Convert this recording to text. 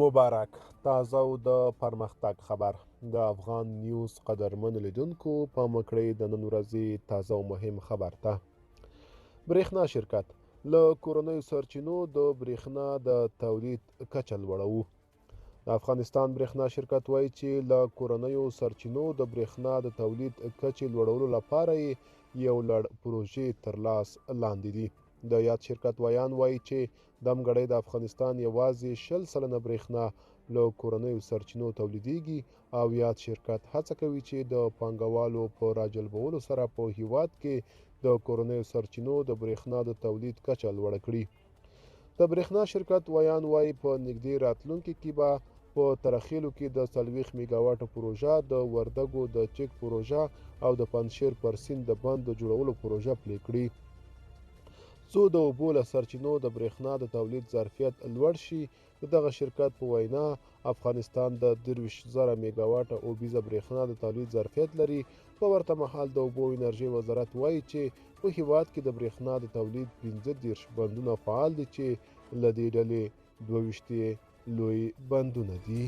مبارک تازه او د پرمختګ خبر د افغان نیوز قدرمن لیدونکو په مکړې د نن ورځې تازه او مهم خبر ته برېښنا شرکت له کورنیو سرچینو د برېښنا د تولید کچه لوړوو. د افغانستان برېښنا شرکت وایي چې له کورنیو سرچینو د برېښنا د تولید کچې لوړولو لپاره یو لړ پروژې تر لاس لاندې دي. د یاد شرکت ویان وایي چې دمګړۍ د افغانستان یوازې 20% برېښنا له کورنیو سرچینو تولیدیږي او یاد شرکت هڅه کوي چې د پانګوالو په راجلبولو سره په هیواد کې د کورنیو سرچینو د برېښنا د تولید کچه لوړه کړي. د برېښنا شرکت ویان وایي په نږدې راتلونکي کې به په ترخیلو کې د 40 میګاواټه پروژه، د وردګو د چک پروژه او د پنجشیر پر سیند د بند د جوړولو پروژه پلي کړي. څو د اوبو له سرچینو د برېښنا د تولید ظرفیت لوړ شي. د دغه شرکت په وینا افغانستان د 23,000 میګاواټه اوبیزه برېښنا د تولید ظرفیت لري. په ورته مهال د اوبو او انرژۍ وزارت وایي چې په هیواد کې د برېښنا د تولید 35 بندونه فعال دي چې له دې ډلې 22 لوی بندونه دي.